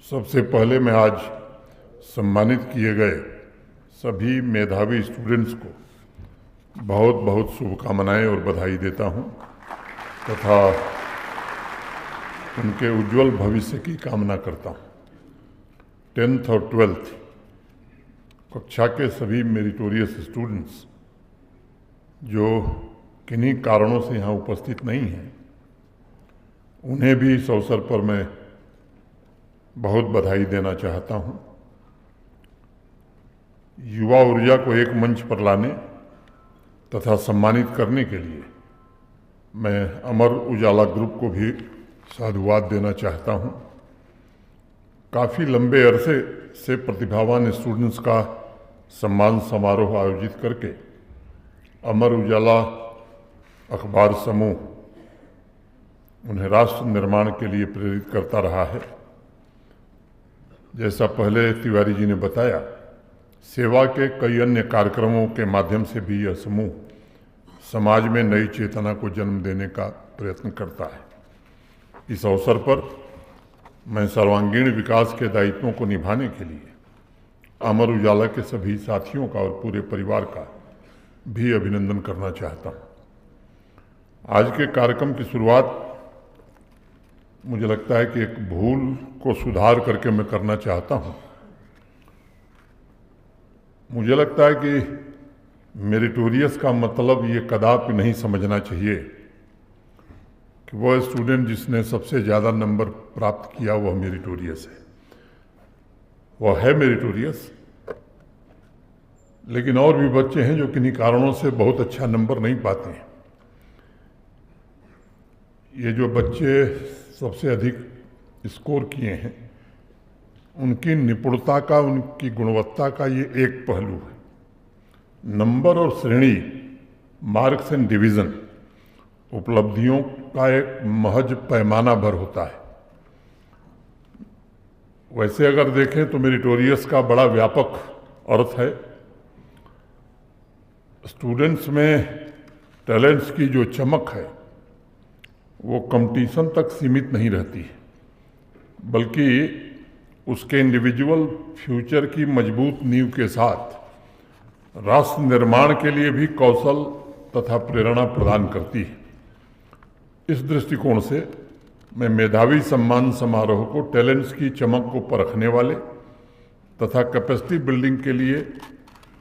सबसे पहले मैं आज सम्मानित किए गए सभी मेधावी स्टूडेंट्स को बहुत बहुत शुभकामनाएं और बधाई देता हूं तथा उनके उज्जवल भविष्य की कामना करता हूं। 10th और 12th कक्षा के सभी मेरिटोरियस स्टूडेंट्स जो किन्हीं कारणों से यहाँ उपस्थित नहीं हैं, उन्हें भी इस अवसर पर मैं बहुत बधाई देना चाहता हूं। युवा ऊर्जा को एक मंच पर लाने तथा सम्मानित करने के लिए मैं अमर उजाला ग्रुप को भी साधुवाद देना चाहता हूं। काफ़ी लंबे अरसे से प्रतिभावान स्टूडेंट्स का सम्मान समारोह आयोजित करके अमर उजाला अखबार समूह उन्हें राष्ट्र निर्माण के लिए प्रेरित करता रहा है। जैसा पहले तिवारी जी ने बताया, सेवा के कई अन्य कार्यक्रमों के माध्यम से भी यह समूह समाज में नई चेतना को जन्म देने का प्रयत्न करता है। इस अवसर पर मैं सर्वांगीण विकास के दायित्वों को निभाने के लिए अमर उजाला के सभी साथियों का और पूरे परिवार का भी अभिनंदन करना चाहता हूँ। आज के कार्यक्रम की शुरुआत मुझे लगता है कि एक भूल को सुधार करके मैं करना चाहता हूँ। मुझे लगता है कि मेरिटोरियस का मतलब ये कदापि नहीं समझना चाहिए कि वह स्टूडेंट जिसने सबसे ज़्यादा नंबर प्राप्त किया वह मेरिटोरियस है। वह है मेरिटोरियस, लेकिन और भी बच्चे हैं जो किन्हीं कारणों से बहुत अच्छा नंबर नहीं पाते हैं। ये जो बच्चे सबसे अधिक स्कोर किए हैं, उनकी निपुणता का, उनकी गुणवत्ता का ये एक पहलू है। नंबर और श्रेणी, मार्क्स एंड डिवीज़न उपलब्धियों का एक महज पैमाना भर होता है। वैसे अगर देखें तो मेरिटोरियस का बड़ा व्यापक अर्थ है। स्टूडेंट्स में टैलेंट्स की जो चमक है वो कंपटीशन तक सीमित नहीं रहती है, बल्कि उसके इंडिविजुअल फ्यूचर की मजबूत नींव के साथ राष्ट्र निर्माण के लिए भी कौशल तथा प्रेरणा प्रदान करती है। इस दृष्टिकोण से मैं मेधावी सम्मान समारोह को टैलेंट्स की चमक को परखने वाले तथा कैपेसिटी बिल्डिंग के लिए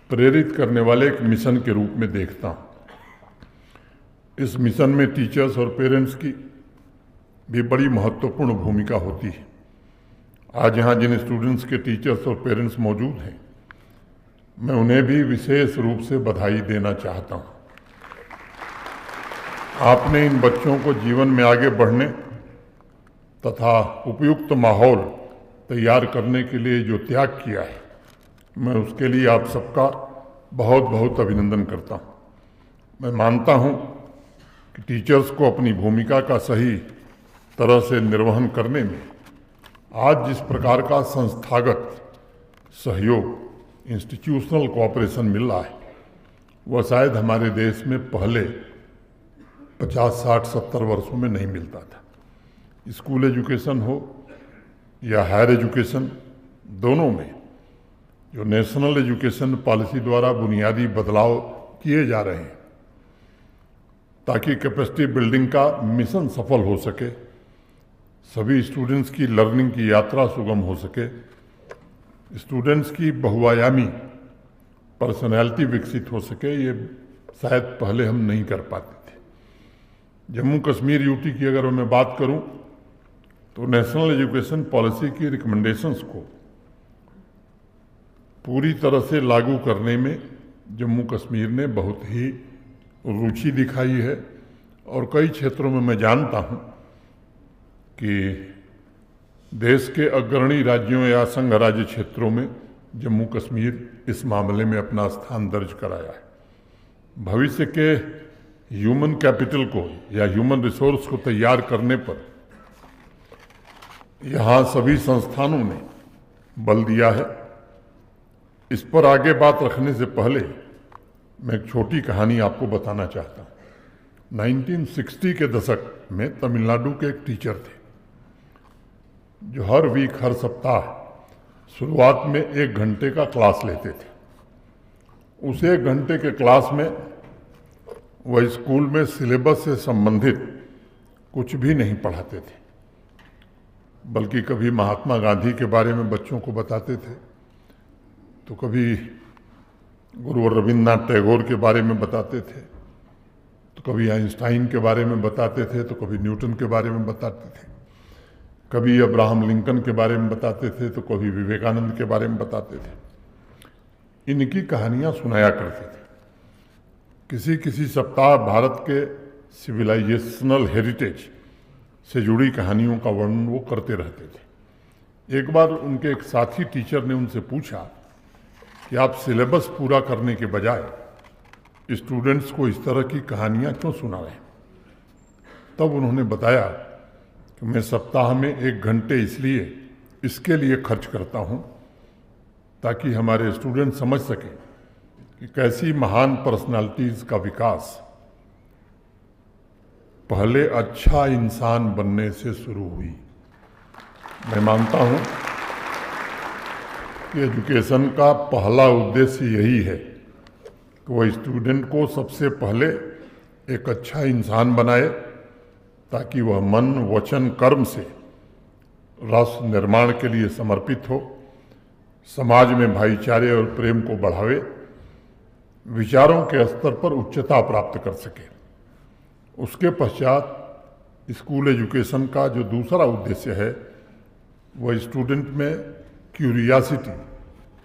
प्रेरित करने वाले एक मिशन के रूप में देखता हूँ। इस मिशन में टीचर्स और पेरेंट्स की भी बड़ी महत्वपूर्ण भूमिका होती है। आज यहाँ जिन स्टूडेंट्स के टीचर्स और पेरेंट्स मौजूद हैं, मैं उन्हें भी विशेष रूप से बधाई देना चाहता हूँ। आपने इन बच्चों को जीवन में आगे बढ़ने तथा उपयुक्त माहौल तैयार करने के लिए जो त्याग किया है, मैं उसके लिए आप सबका बहुत बहुत अभिनंदन करता हूँ। मैं मानता हूँ कि टीचर्स को अपनी भूमिका का सही तरह से निर्वहन करने में आज जिस प्रकार का संस्थागत सहयोग, इंस्टीट्यूशनल कोऑपरेशन मिल रहा है, वह शायद हमारे देश में पहले 50, 60, 70 वर्षों में नहीं मिलता था। स्कूल एजुकेशन हो या हायर एजुकेशन, दोनों में जो नेशनल एजुकेशन पॉलिसी द्वारा बुनियादी बदलाव किए जा रहे हैं ताकि कैपेसिटी बिल्डिंग का मिशन सफल हो सके, सभी स्टूडेंट्स की लर्निंग की यात्रा सुगम हो सके, स्टूडेंट्स की बहुआयामी पर्सनैलिटी विकसित हो सके, ये शायद पहले हम नहीं कर पाते थे। जम्मू कश्मीर यूटी की अगर मैं बात करूं तो नेशनल एजुकेशन पॉलिसी की रिकमेंडेशंस को पूरी तरह से लागू करने में जम्मू कश्मीर ने बहुत ही रुचि दिखाई है और कई क्षेत्रों में मैं जानता हूं कि देश के अग्रणी राज्यों या संघ राज्य क्षेत्रों में जम्मू कश्मीर इस मामले में अपना स्थान दर्ज कराया है। भविष्य के ह्यूमन कैपिटल को या ह्यूमन रिसोर्स को तैयार करने पर यहाँ सभी संस्थानों ने बल दिया है। इस पर आगे बात रखने से पहले मैं एक छोटी कहानी आपको बताना चाहता हूँ। 1960 के दशक में तमिलनाडु के एक टीचर थे। जो हर वीक, हर सप्ताह शुरुआत में 1 घंटे का क्लास लेते थे। उस 1 घंटे के क्लास में वह स्कूल में सिलेबस से संबंधित कुछ भी नहीं पढ़ाते थे, बल्कि कभी महात्मा गांधी के बारे में बच्चों को बताते थे, तो कभी गुरुवर रविन्द्रनाथ टैगोर के बारे में बताते थे, तो कभी आइंस्टाइन के बारे में बताते थे, तो कभी न्यूटन के बारे में बताते थे, कभी अब्राहम लिंकन के बारे में बताते थे, तो कभी विवेकानंद के बारे में बताते थे। इनकी कहानियां सुनाया करते थे। किसी किसी सप्ताह भारत के सिविलाइजेशनल हेरिटेज से जुड़ी कहानियों का वर्णन वो करते रहते थे। एक बार उनके एक साथी टीचर ने उनसे पूछा कि आप सिलेबस पूरा करने के बजाय स्टूडेंट्स को इस तरह की कहानियां क्यों सुना रहे हैं? तब उन्होंने बताया कि मैं सप्ताह में 1 घंटे इसके लिए खर्च करता हूं ताकि हमारे स्टूडेंट समझ सकें कि कैसी महान पर्सनालिटीज का विकास पहले अच्छा इंसान बनने से शुरू हुई। मैं मानता हूं कि एजुकेशन का पहला उद्देश्य यही है कि वह स्टूडेंट को सबसे पहले एक अच्छा इंसान बनाए ताकि वह मन, वचन, कर्म से राष्ट्र निर्माण के लिए समर्पित हो, समाज में भाईचारे और प्रेम को बढ़ावे, विचारों के स्तर पर उच्चता प्राप्त कर सके। उसके पश्चात स्कूल एजुकेशन का जो दूसरा उद्देश्य है वह स्टूडेंट में क्यूरियासिटी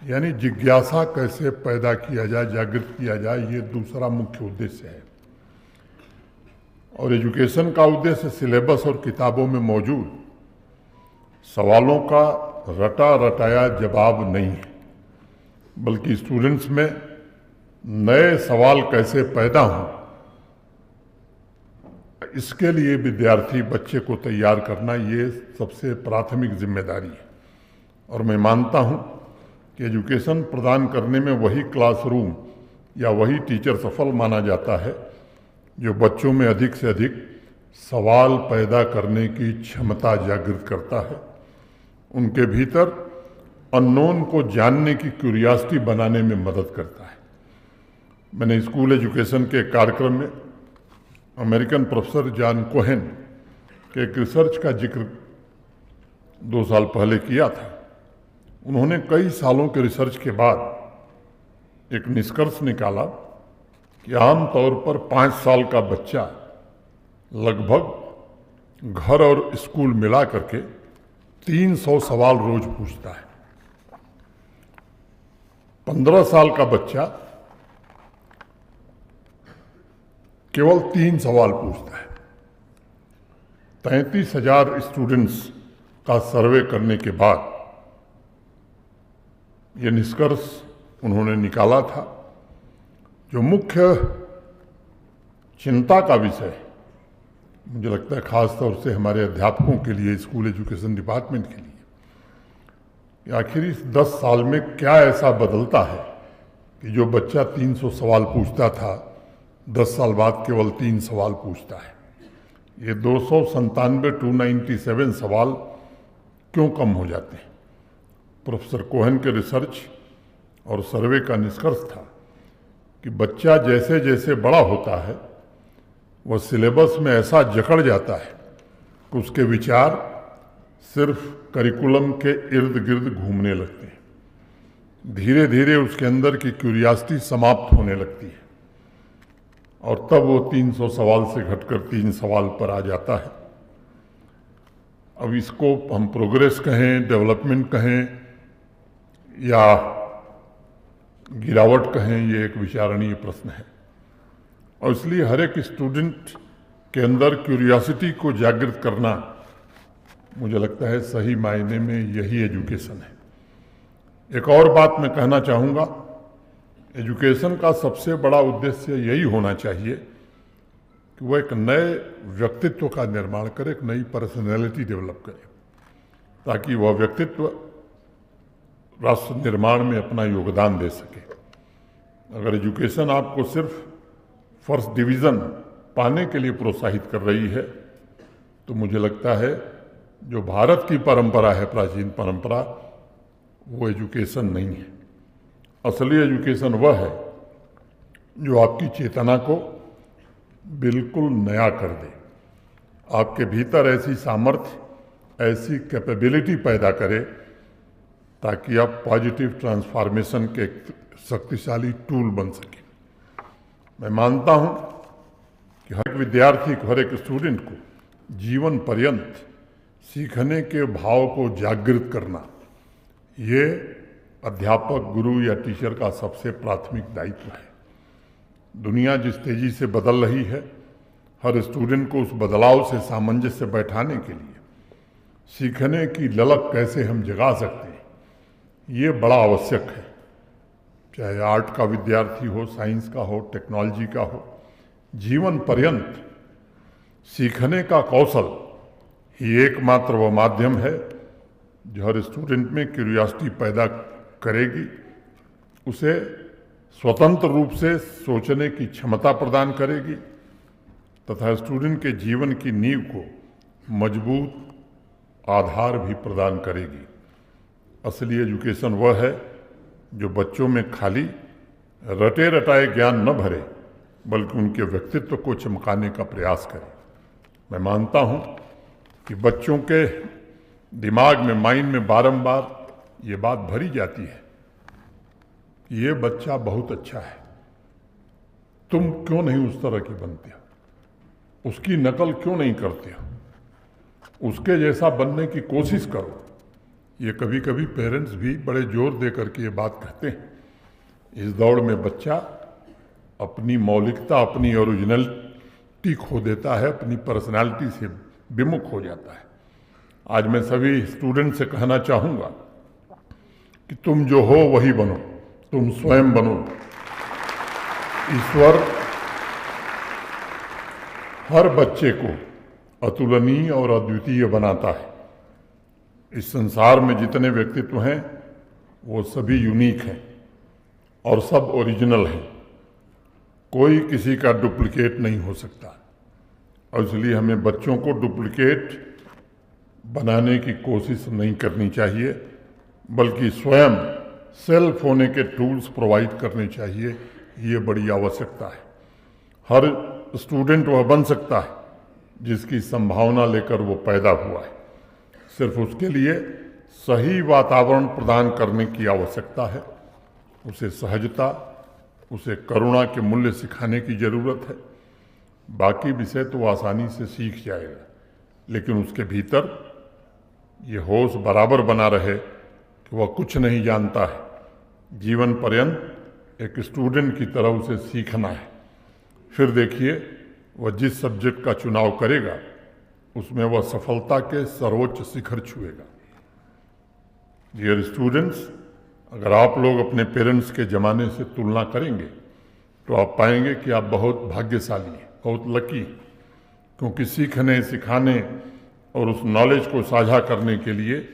यानी जिज्ञासा कैसे पैदा किया जाए, जागृत किया जाए, ये दूसरा मुख्य उद्देश्य है। और एजुकेशन का उद्देश्य सिलेबस और किताबों में मौजूद सवालों का रटा रटाया जवाब नहीं है, बल्कि स्टूडेंट्स में नए सवाल कैसे पैदा हों, इसके लिए विद्यार्थी बच्चे को तैयार करना ये सबसे प्राथमिक जिम्मेदारी है। और मैं मानता हूं कि एजुकेशन प्रदान करने में वही क्लासरूम या वही टीचर सफल माना जाता है जो बच्चों में अधिक से अधिक सवाल पैदा करने की क्षमता जागृत करता है, उनके भीतर अननोन को जानने की क्यूरियोसिटी बनाने में मदद करता है। मैंने स्कूल एजुकेशन के कार्यक्रम में अमेरिकन प्रोफेसर जॉन कोहेन के एक रिसर्च का जिक्र 2 साल पहले किया था। उन्होंने कई सालों के रिसर्च के बाद एक निष्कर्ष निकाला कि आमतौर पर 5 साल का बच्चा लगभग घर और स्कूल मिला करके 300 सवाल रोज पूछता है। 15 साल का बच्चा केवल 3 सवाल पूछता है। 33,000 स्टूडेंट्स का सर्वे करने के बाद ये निष्कर्ष उन्होंने निकाला था। जो मुख्य चिंता का विषय मुझे लगता है खास तौर से हमारे अध्यापकों के लिए, स्कूल एजुकेशन डिपार्टमेंट के लिए, कि आखिर इस 10 साल में क्या ऐसा बदलता है कि जो बच्चा 300 सवाल पूछता था 10 साल बाद केवल 3 सवाल पूछता है। ये 297 सवाल क्यों कम हो जाते हैं? प्रोफेसर कोहेन के रिसर्च और सर्वे का निष्कर्ष था कि बच्चा जैसे जैसे बड़ा होता है वह सिलेबस में ऐसा जकड़ जाता है कि उसके विचार सिर्फ करिकुलम के इर्द गिर्द घूमने लगते हैं। धीरे धीरे उसके अंदर की क्यूरियोसिटी समाप्त होने लगती है और तब वो 300 सवाल से घटकर 3 सवाल पर आ जाता है। अब इसको हम प्रोग्रेस कहें, डेवलपमेंट कहें या गिरावट कहें, ये एक विचारणीय प्रश्न है। और इसलिए हर एक स्टूडेंट के अंदर क्यूरियोसिटी को जागृत करना मुझे लगता है सही मायने में यही एजुकेशन है। एक और बात मैं कहना चाहूँगा, एजुकेशन का सबसे बड़ा उद्देश्य यही होना चाहिए कि वह एक नए व्यक्तित्व का निर्माण करे, एक नई पर्सनैलिटी डेवलप करे, ताकि वह व्यक्तित्व राष्ट्र निर्माण में अपना योगदान दे सके। अगर एजुकेशन आपको सिर्फ फर्स्ट डिवीज़न पाने के लिए प्रोत्साहित कर रही है तो मुझे लगता है जो भारत की परंपरा है, प्राचीन परंपरा, वो एजुकेशन नहीं है। असली एजुकेशन वह है जो आपकी चेतना को बिल्कुल नया कर दे, आपके भीतर ऐसी सामर्थ्य, ऐसी कैपेबिलिटी पैदा करे ताकि आप पॉजिटिव ट्रांसफॉर्मेशन के एक शक्तिशाली टूल बन सके। मैं मानता हूं कि हर एक विद्यार्थी को, हर एक स्टूडेंट को जीवन पर्यंत सीखने के भाव को जागृत करना, ये अध्यापक, गुरु या टीचर का सबसे प्राथमिक दायित्व है। दुनिया जिस तेजी से बदल रही है, हर स्टूडेंट को उस बदलाव से सामंजस्य बैठाने के लिए सीखने की ललक कैसे हम जगा सकते हैं, ये बड़ा आवश्यक है। चाहे आर्ट का विद्यार्थी हो, साइंस का हो, टेक्नोलॉजी का हो, जीवन पर्यंत सीखने का कौशल ही एकमात्र वह माध्यम है जो हर स्टूडेंट में क्यूरियोसिटी पैदा करेगी, उसे स्वतंत्र रूप से सोचने की क्षमता प्रदान करेगी तथा स्टूडेंट के जीवन की नींव को मजबूत आधार भी प्रदान करेगी। असली एजुकेशन वह है जो बच्चों में खाली रटे रटाए ज्ञान न भरे, बल्कि उनके व्यक्तित्व को चमकाने का प्रयास करे। मैं मानता हूं कि बच्चों के दिमाग में, माइंड में बारंबार ये बात भरी जाती है कि ये बच्चा बहुत अच्छा है, तुम क्यों नहीं उस तरह की बनते हो, उसकी नकल क्यों नहीं करते हो, उसके जैसा बनने की कोशिश करो। ये कभी कभी पेरेंट्स भी बड़े जोर दे करके ये बात कहते हैं। इस दौड़ में बच्चा अपनी मौलिकता, अपनी ओरिजिनलिटी खो देता है, अपनी पर्सनालिटी से विमुख हो जाता है। आज मैं सभी स्टूडेंट से कहना चाहूँगा कि तुम जो हो वही बनो, तुम स्वयं बनो। ईश्वर हर बच्चे को अतुलनीय और अद्वितीय बनाता है। इस संसार में जितने व्यक्तित्व हैं वो सभी यूनिक हैं और सब ओरिजिनल हैं, कोई किसी का डुप्लीकेट नहीं हो सकता। और इसलिए हमें बच्चों को डुप्लीकेट बनाने की कोशिश नहीं करनी चाहिए, बल्कि स्वयं सेल्फ होने के टूल्स प्रोवाइड करने चाहिए। ये बड़ी आवश्यकता है। हर स्टूडेंट वह बन सकता है जिसकी संभावना लेकर वो पैदा हुआ है। सिर्फ उसके लिए सही वातावरण प्रदान करने की आवश्यकता है। उसे सहजता, उसे करुणा के मूल्य सिखाने की जरूरत है। बाकी विषय तो वो आसानी से सीख जाएगा, लेकिन उसके भीतर ये होश बराबर बना रहे कि वह कुछ नहीं जानता है। जीवन पर्यंत एक स्टूडेंट की तरह उसे सीखना है। फिर देखिए, वह जिस सब्जेक्ट का चुनाव करेगा उसमें वह सफलता के सर्वोच्च शिखर छुएगा। डियर स्टूडेंट्स, अगर आप लोग अपने पेरेंट्स के ज़माने से तुलना करेंगे तो आप पाएंगे कि आप बहुत भाग्यशाली हैं, बहुत लकी हैं, क्योंकि सीखने, सिखाने और उस नॉलेज को साझा करने के लिए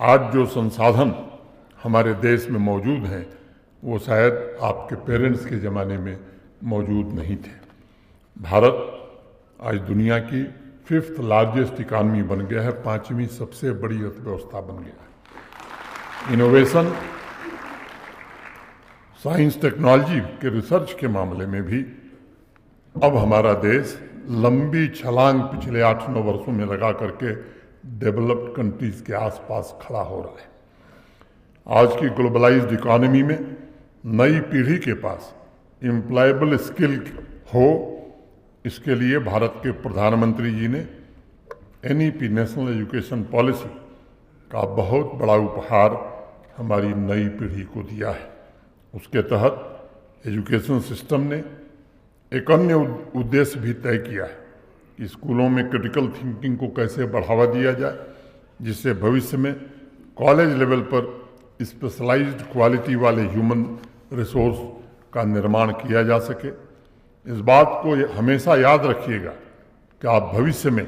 आज जो संसाधन हमारे देश में मौजूद हैं वो शायद आपके पेरेंट्स के ज़माने में मौजूद नहीं थे। भारत आज दुनिया की 5th लार्जेस्ट इकानमी बन गया है, 5वीं सबसे बड़ी अर्थव्यवस्था बन गया है। इनोवेशन, साइंस, टेक्नोलॉजी के रिसर्च के मामले में भी अब हमारा देश लंबी छलांग पिछले 8-9 वर्षों में लगा करके डेवलप्ड कंट्रीज के आसपास खड़ा हो रहा है। आज की ग्लोबलाइज्ड इकोनॉमी में नई पीढ़ी के पास एम्प्लॉयबल स्किल हो, इसके लिए भारत के प्रधानमंत्री जी ने NEP, नेशनल एजुकेशन पॉलिसी का बहुत बड़ा उपहार हमारी नई पीढ़ी को दिया है। उसके तहत एजुकेशन सिस्टम ने एक अन्य उद्देश्य भी तय किया है कि स्कूलों में क्रिटिकल थिंकिंग को कैसे बढ़ावा दिया जाए, जिससे भविष्य में कॉलेज लेवल पर स्पेशलाइज्ड क्वालिटी वाले ह्यूमन रिसोर्स का निर्माण किया जा सके। इस बात को हमेशा याद रखिएगा कि आप भविष्य में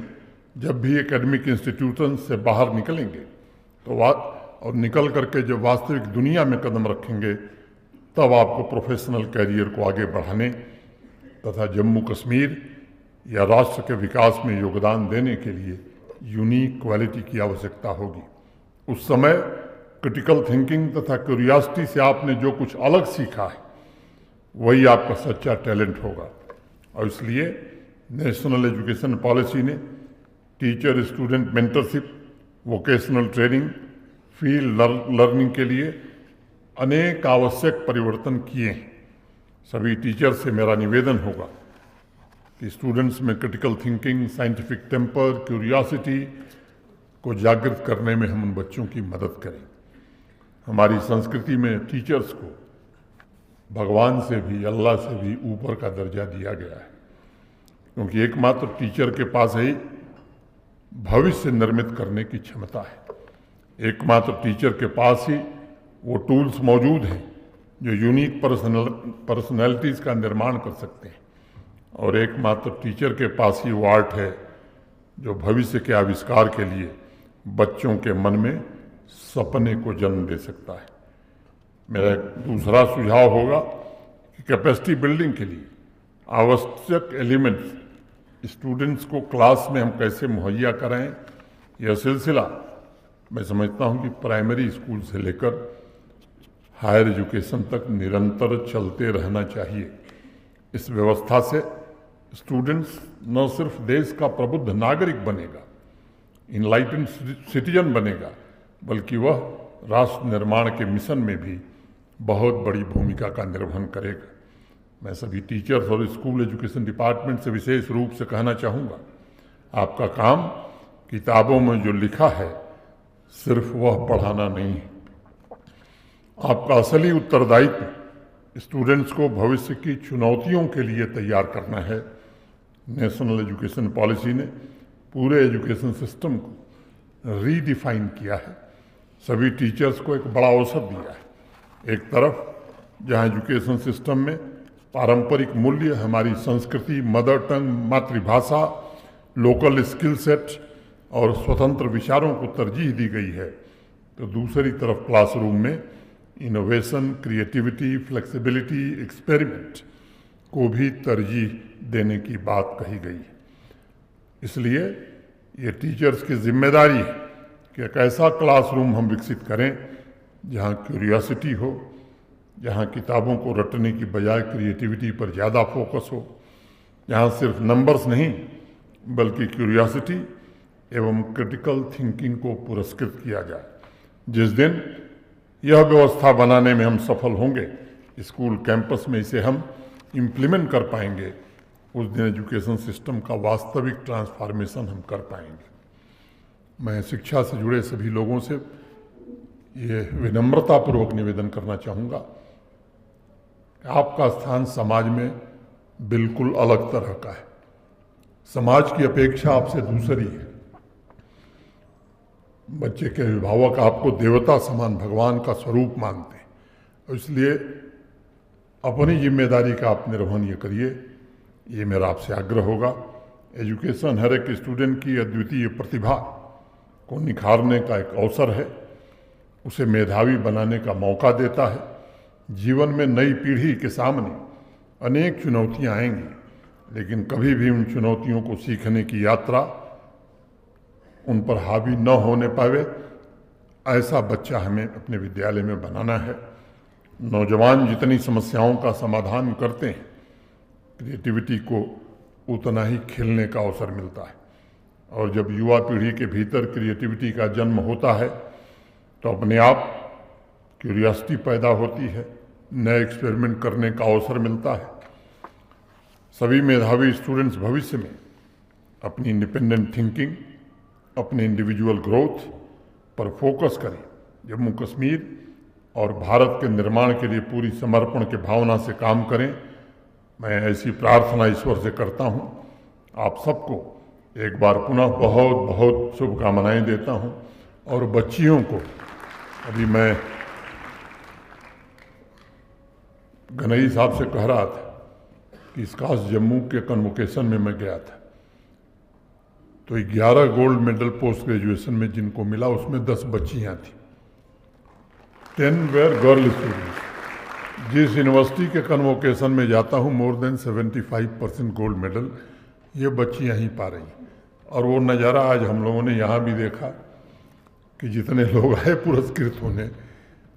जब भी एकेडमिक इंस्टीट्यूशन से बाहर निकलेंगे तो और निकल करके जब वास्तविक दुनिया में कदम रखेंगे तब आपको प्रोफेशनल कैरियर को आगे बढ़ाने तथा जम्मू कश्मीर या राष्ट्र के विकास में योगदान देने के लिए यूनिक क्वालिटी की आवश्यकता होगी। उस समय क्रिटिकल थिंकिंग तथा क्यूरियोसिटी से आपने जो कुछ अलग सीखा है वही आपका सच्चा टैलेंट होगा। और इसलिए नेशनल एजुकेशन पॉलिसी ने teacher student mentorship, vocational training, field learning के लिए अनेक आवश्यक परिवर्तन किए हैं। सभी टीचर से मेरा निवेदन होगा कि स्टूडेंट्स में critical thinking, scientific temper, curiosity को जागृत करने में हम उन बच्चों की मदद करें। हमारी संस्कृति में टीचर्स को भगवान से भी, अल्लाह से भी ऊपर का दर्जा दिया गया है, क्योंकि एकमात्र टीचर के पास ही भविष्य निर्मित करने की क्षमता है। एकमात्र टीचर के पास ही वो टूल्स मौजूद हैं जो यूनिक पर्सनैलिटीज़ का निर्माण कर सकते हैं, और एकमात्र टीचर के पास ही वो आर्ट है जो भविष्य के आविष्कार के लिए बच्चों के मन में सपने को जन्म दे सकता है। मेरा एक दूसरा सुझाव होगा कि कैपेसिटी बिल्डिंग के लिए आवश्यक एलिमेंट्स स्टूडेंट्स को क्लास में हम कैसे मुहैया कराएं, यह सिलसिला मैं समझता हूं कि प्राइमरी स्कूल से लेकर हायर एजुकेशन तक निरंतर चलते रहना चाहिए। इस व्यवस्था से स्टूडेंट्स न सिर्फ देश का प्रबुद्ध नागरिक बनेगा, इनलाइटेंड सिटीजन बनेगा, बल्कि वह राष्ट्र निर्माण के मिशन में भी बहुत बड़ी भूमिका का निर्वहन करेगा। मैं सभी टीचर्स और स्कूल एजुकेशन डिपार्टमेंट से विशेष रूप से कहना चाहूँगा, आपका काम किताबों में जो लिखा है सिर्फ वह पढ़ाना नहीं है। आपका असली उत्तरदायित्व स्टूडेंट्स को भविष्य की चुनौतियों के लिए तैयार करना है। नेशनल एजुकेशन पॉलिसी ने पूरे एजुकेशन सिस्टम को रीडिफाइन किया है, सभी टीचर्स को एक बड़ा अवसर दिया है। एक तरफ जहां एजुकेशन सिस्टम में पारंपरिक मूल्य, हमारी संस्कृति, मदर टंग, मातृभाषा, लोकल स्किल सेट और स्वतंत्र विचारों को तरजीह दी गई है, तो दूसरी तरफ क्लासरूम में इनोवेशन, क्रिएटिविटी, फ्लेक्सिबिलिटी, एक्सपेरिमेंट को भी तरजीह देने की बात कही गई है। इसलिए ये टीचर्स की जिम्मेदारी है कि एक ऐसा क्लासरूम हम विकसित करें जहाँ क्यूरियोसिटी हो, जहाँ किताबों को रटने की बजाय क्रिएटिविटी पर ज़्यादा फोकस हो, जहाँ सिर्फ नंबर्स नहीं बल्कि क्यूरियोसिटी एवं क्रिटिकल थिंकिंग को पुरस्कृत किया जाए। जिस दिन यह व्यवस्था बनाने में हम सफल होंगे, स्कूल कैंपस में इसे हम इम्प्लीमेंट कर पाएंगे, उस दिन एजुकेशन सिस्टम का वास्तविक ट्रांसफॉर्मेशन हम कर पाएंगे। मैं शिक्षा से जुड़े सभी लोगों से ये विनम्रतापूर्वक निवेदन करना चाहूँगा कि आपका स्थान समाज में बिल्कुल अलग तरह का है। समाज की अपेक्षा आपसे दूसरी है। बच्चे के अभिभावक आपको देवता समान, भगवान का स्वरूप मानते हैं, और इसलिए अपनी जिम्मेदारी का आप निर्वहन ये करिए, ये मेरा आपसे आग्रह होगा। एजुकेशन हर एक स्टूडेंट की अद्वितीय प्रतिभा को निखारने का एक अवसर है, उसे मेधावी बनाने का मौका देता है। जीवन में नई पीढ़ी के सामने अनेक चुनौतियां आएंगी, लेकिन कभी भी उन चुनौतियों को सीखने की यात्रा उन पर हावी न होने पावे, ऐसा बच्चा हमें अपने विद्यालय में बनाना है। नौजवान जितनी समस्याओं का समाधान करते हैं, क्रिएटिविटी को उतना ही खिलने का अवसर मिलता है, और जब युवा पीढ़ी के भीतर क्रिएटिविटी का जन्म होता है तो अपने आप क्यूरियोसिटी पैदा होती है, नए एक्सपेरिमेंट करने का अवसर मिलता है। सभी मेधावी स्टूडेंट्स भविष्य में अपनी इंडिपेंडेंट थिंकिंग, अपने इंडिविजुअल ग्रोथ पर फोकस करें। जम्मू कश्मीर और भारत के निर्माण के लिए पूरी समर्पण की भावना से काम करें। मैं ऐसी प्रार्थना ईश्वर से करता हूं। आप सबको एक बार पुनः बहुत बहुत शुभकामनाएं देता हूं। और बच्चियों को, अभी मैं गनई साहब से कह रहा था कि इस खास जम्मू के कन्वोकेशन में मैं गया था, तो 11 गोल्ड मेडल पोस्ट ग्रेजुएशन में जिनको मिला उसमें 10 बच्चियां थी, 10 वेर गर्ल स्टूडेंट्स। जिस यूनिवर्सिटी के कन्वोकेशन में जाता हूँ, मोर देन 75% गोल्ड मेडल ये बच्चियां ही पा रही हैं। और वो नज़ारा आज हम लोगों ने यहाँ भी देखा कि जितने लोग आए पुरस्कृत होने,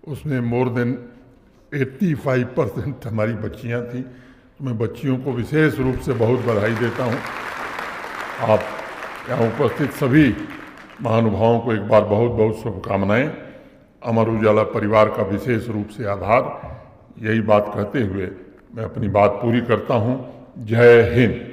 उसमें मोर देन 85% हमारी बच्चियाँ थीं। तो मैं बच्चियों को विशेष रूप से बहुत बधाई देता हूँ। आप यहाँ उपस्थित सभी महानुभावों को एक बार बहुत बहुत शुभकामनाएं। अमर उजाला परिवार का विशेष रूप से आभार। यही बात कहते हुए मैं अपनी बात पूरी करता हूँ। जय हिंद।